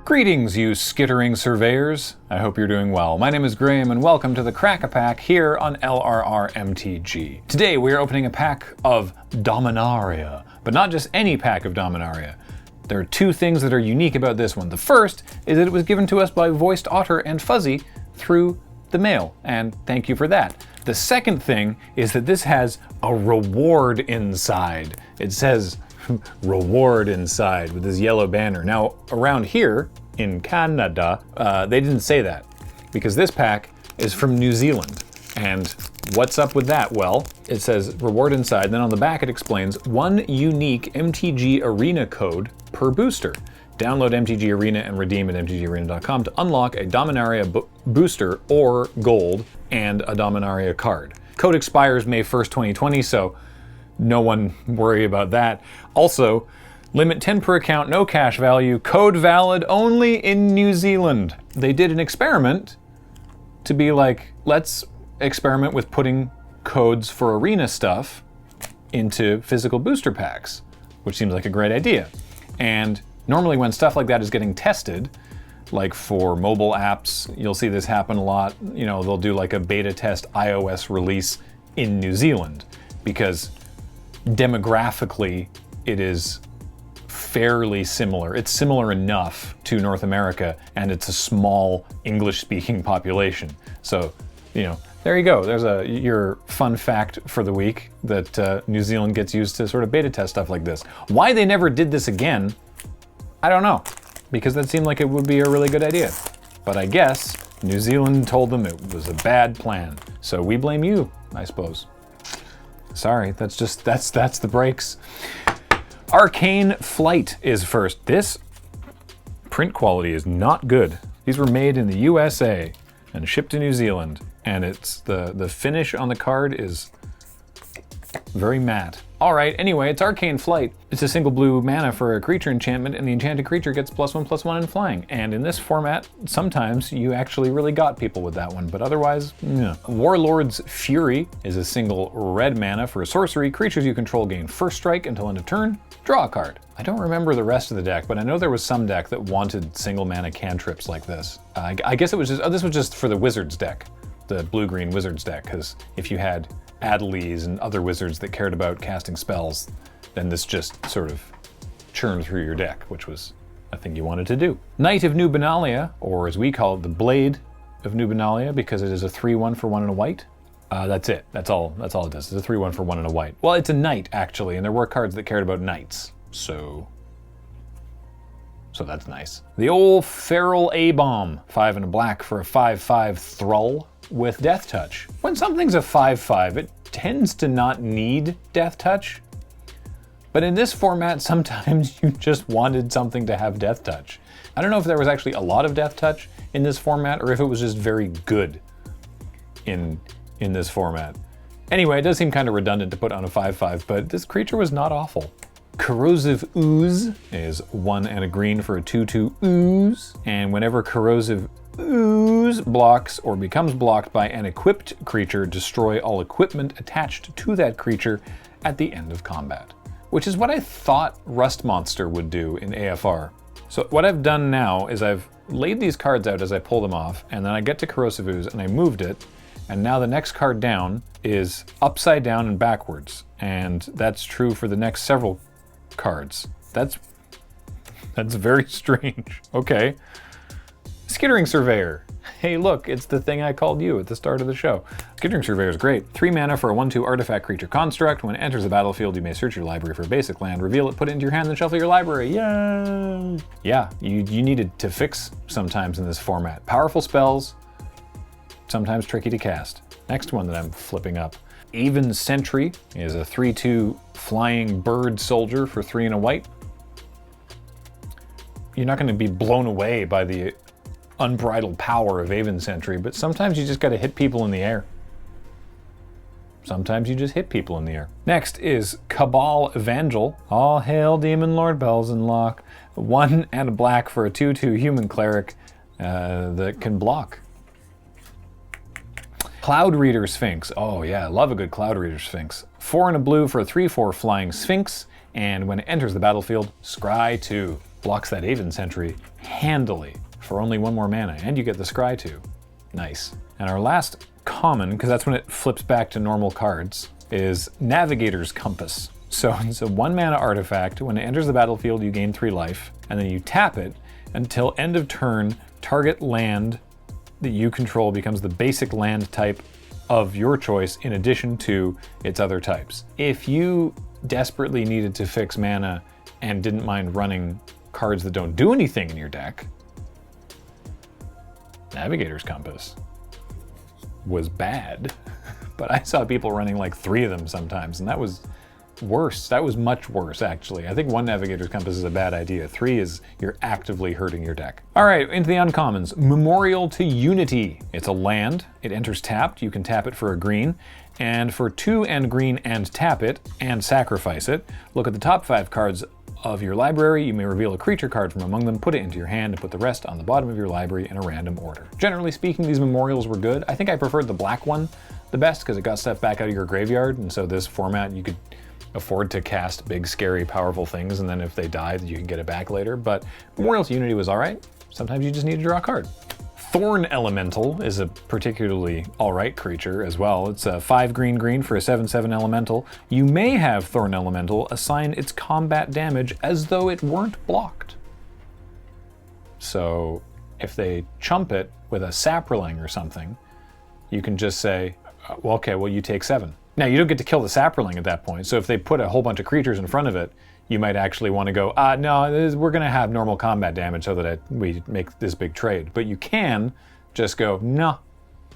Greetings, you skittering surveyors. I hope you're doing well. My name is Graham, and welcome to the Crack-A-Pack here on LRRMTG. Today we are opening a pack of Dominaria, but not just any pack of Dominaria. There are two things that are unique about this one. The first is that it was given to us by Voiced Otter and Fuzzy through the mail, and thank you for that. The second thing is that this has a reward inside. It says reward inside with this yellow banner. Now, around here in Canada, they didn't say that because this pack is from New Zealand. And what's up with that? Well, it says reward inside. Then on the back, it explains one unique MTG Arena code per booster. Download MTG Arena and redeem at mtgarena.com to unlock a Dominaria booster or gold and a Dominaria card. Code expires May 1st, 2020, so no one worry about that. Also, limit 10 per account, no cash value, code valid only in New Zealand. They did an experiment to be like, let's experiment with putting codes for arena stuff into physical booster packs, which seems like a great idea. And normally when stuff like that is getting tested, like for mobile apps, you'll see this happen a lot. You know, they'll do like a beta test iOS release in New Zealand because demographically it is fairly similar. It's similar enough to North America, and it's a small English-speaking population. So, you know, there you go. There's your fun fact for the week that New Zealand gets used to sort of beta test stuff like this. Why they never did this again, I don't know, because that seemed like it would be a really good idea. But I guess New Zealand told them it was a bad plan. So we blame you, I suppose. Sorry, that's the breaks. Arcane Flight is first. This print quality is not good. These were made in the USA and shipped to New Zealand, and it's the finish on the card is very matte. All right, anyway, it's Arcane Flight. It's a single blue mana for a creature enchantment, and the enchanted creature gets +1/+1 in flying. And in this format, sometimes you actually really got people with that one, but otherwise, yeah. Warlord's Fury is a single red mana for a sorcery. Creatures you control gain first strike until end of turn. Draw a card. I don't remember the rest of the deck, but I know there was some deck that wanted single mana cantrips like this. I guess it was just, this was just for the Wizards deck, the blue-green Wizards deck, because if you had Adelies and other wizards that cared about casting spells, then this just sort of churned through your deck, which was a thing you wanted to do. Knight of Nubenalia, or as we call it, the Blade of Nubenalia, because it is a 3/1 for 1 and a white. That's it. That's all it does. It's a 3/1 for 1 and a white. Well, it's a knight, actually, and there were cards that cared about knights, so that's nice. The old Feral A-Bomb, 5 and a black for a 5/5 Thrall with Death Touch. When something's a 5/5, it tends to not need Death Touch. But in this format, sometimes you just wanted something to have Death Touch. I don't know if there was actually a lot of Death Touch in this format, or if it was just very good in this format. Anyway, it does seem kind of redundant to put on a 5/5, but this creature was not awful. Corrosive Ooze is 1 and a green for a 2/2 Ooze, and whenever Corrosive Ooze blocks or becomes blocked by an equipped creature, destroy all equipment attached to that creature at the end of combat, which is what I thought Rust Monster would do in AFR. So what I've done now is I've laid these cards out as I pull them off, and then I get to Corrosive Ooze and I moved it, and now the next card down is upside down and backwards, and that's true for the next several cards. That's very strange. Okay. Skittering Surveyor. Hey look, it's the thing I called you at the start of the show. Skittering Surveyor is great. 3 mana for a 1/2 artifact creature construct. When it enters the battlefield, you may search your library for a basic land, reveal it, put it into your hand, then shuffle your library. Yay! Yeah, you needed to fix sometimes in this format. Powerful spells, sometimes tricky to cast. Next one that I'm flipping up. Even Sentry is a 3/2 flying bird soldier for 3 and a white. You're not going to be blown away by the unbridled power of Aven Sentry, but sometimes you just got to hit people in the air. Sometimes you just hit people in the air. Next is Cabal Evangel. All hail Demon Lord Belzenlock. 1 and a black for a 2/2 human cleric that can block. Cloud Reader Sphinx. Oh yeah, love a good Cloud Reader Sphinx. 4 and a blue for a 3/4 flying Sphinx, and when it enters the battlefield, scry 2. blocks that Aven Sentry handily for only 1 more mana, and you get the Scry too. Nice. And our last common, because that's when it flips back to normal cards, is Navigator's Compass. So it's a 1 mana artifact. When it enters the battlefield, you gain 3 life, and then you tap it until end of turn, target land that you control becomes the basic land type of your choice in addition to its other types. If you desperately needed to fix mana and didn't mind running cards that don't do anything in your deck, Navigator's Compass was bad. But I saw people running like 3 of them sometimes, and that was worse. That was much worse, actually. I think 1 Navigator's Compass is a bad idea. 3 is you're actively hurting your deck. All right, into the uncommons. Memorial to Unity. It's a land. It enters tapped. You can tap it for a green. And for 2 and green and tap it and sacrifice it, look at the top 5 cards of your library. You may reveal a creature card from among them, put it into your hand, and put the rest on the bottom of your library in a random order. Generally speaking, these memorials were good. I think I preferred the black one the best because it got stuff back out of your graveyard, and so this format you could afford to cast big, scary, powerful things, and then if they died, you can get it back later. But Memorial to Unity was all right. Sometimes you just need to draw a card. Thorn Elemental is a particularly all right creature as well. It's a 5 green for a 7/7 elemental. You may have Thorn Elemental assign its combat damage as though it weren't blocked. So if they chump it with a Saproling or something, you can just say, well, okay, well, you take 7. Now, you don't get to kill the Saproling at that point, so if they put a whole bunch of creatures in front of it, you might actually want to go, no, we're going to have normal combat damage so that we make this big trade. But you can just go, no,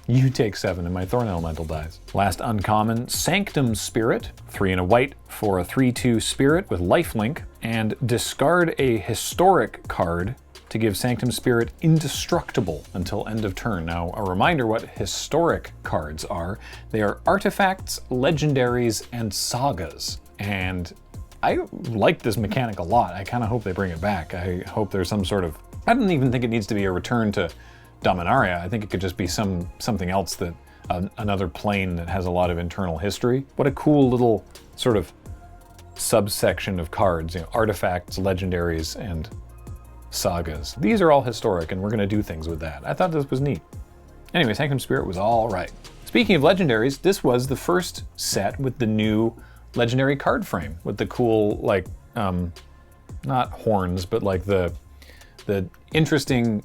you take 7 and my Thorn Elemental dies. Last uncommon, Sanctum Spirit, 3 and a white for a 3/2 spirit with lifelink, and discard a historic card to give Sanctum Spirit indestructible until end of turn. Now, a reminder what historic cards are. They are artifacts, legendaries, and sagas. And I like this mechanic a lot. I kind of hope they bring it back. I hope there's some sort of, I don't even think it needs to be a return to Dominaria. I think it could just be something else, that another plane that has a lot of internal history. What a cool little sort of subsection of cards, you know, artifacts, legendaries, and sagas. These are all historic, and we're going to do things with that. I thought this was neat. Anyway, Sanctum Spirit was all right. Speaking of legendaries, this was the first set with the new legendary card frame, with the cool, like, not horns, but like the interesting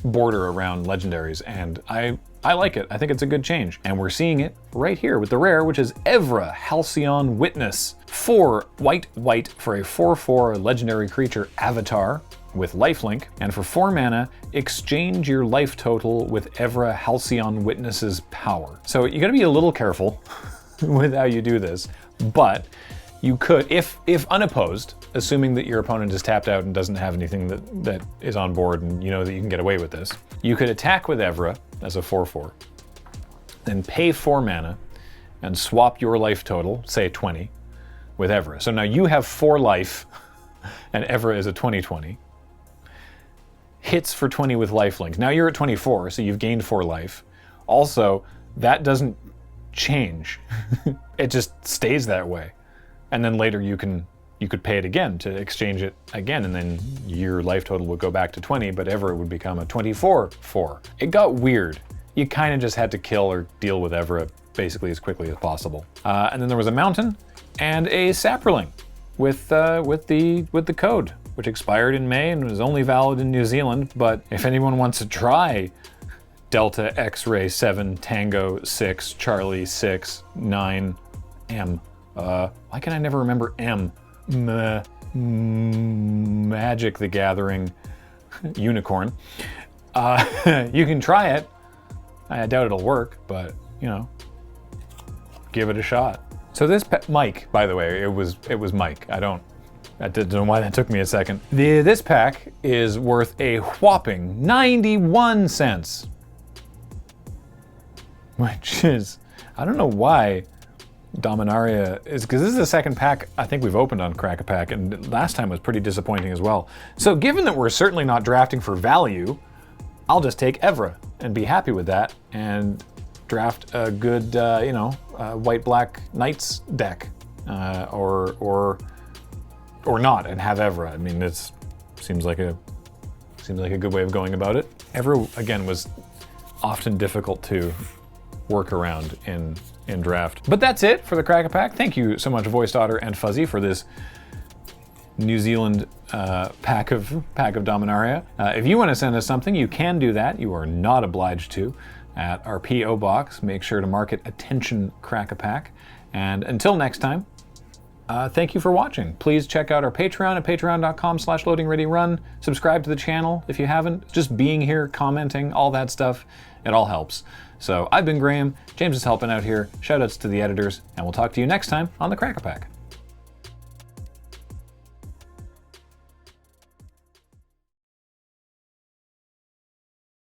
border around legendaries, and I like it. I think it's a good change. And we're seeing it right here with the rare, which is Evra, Halcyon Witness. 4 white for a 4/4 legendary creature avatar with lifelink, and for 4 mana, exchange your life total with Evra Halcyon Witness's power. So you gotta be a little careful with how you do this, but you could, if unopposed, assuming that your opponent is tapped out and doesn't have anything that is on board and you know that you can get away with this, you could attack with Evra as a 4/4, then pay 4 mana and swap your life total, say 20, with Evra. So now you have 4 life and Evra is a 20/20. Hits for 20 with lifelink. Now you're at 24, so you've gained 4 life. Also, that doesn't change. It just stays that way. And then later you could pay it again to exchange it again, and then your life total would go back to 20, but Evra would become a 24/4. It got weird. You kind of just had to kill or deal with Evra basically as quickly as possible. And then there was a mountain and a Saproling with the code, which expired in May and was only valid in New Zealand. But if anyone wants to try Delta X-Ray 7 Tango 6 Charlie 6 9 M, why can I never remember M? Magic the Gathering Unicorn. You can try it. I doubt it'll work, but you know, give it a shot. So this Mike, by the way, it was Mike. I don't know why that took me a second. This pack is worth a whopping 91 cents. Which is, I don't know why Dominaria is, because this is the second pack I think we've opened on Crack-A-Pack, and last time was pretty disappointing as well. So given that we're certainly not drafting for value, I'll just take Evra and be happy with that and draft a good, white-black Knights deck, or not, and have Evra. I mean, seems like a good way of going about it. Evro, again, was often difficult to work around in draft. But that's it for the Crack-A-Pack. Thank you so much, Voiced Otter and Fuzzy, for this New Zealand pack of Dominaria. If you want to send us something, you can do that. You are not obliged to. At our P.O. box, make sure to mark it Attention Crack-A-Pack. And until next time, thank you for watching. Please check out our Patreon at patreon.com/loadingreadyrun. Subscribe to the channel if you haven't. Just being here, commenting, all that stuff, it all helps. So I've been Graham. James is helping out here. Shoutouts to the editors, and we'll talk to you next time on the Crack-A-Pack.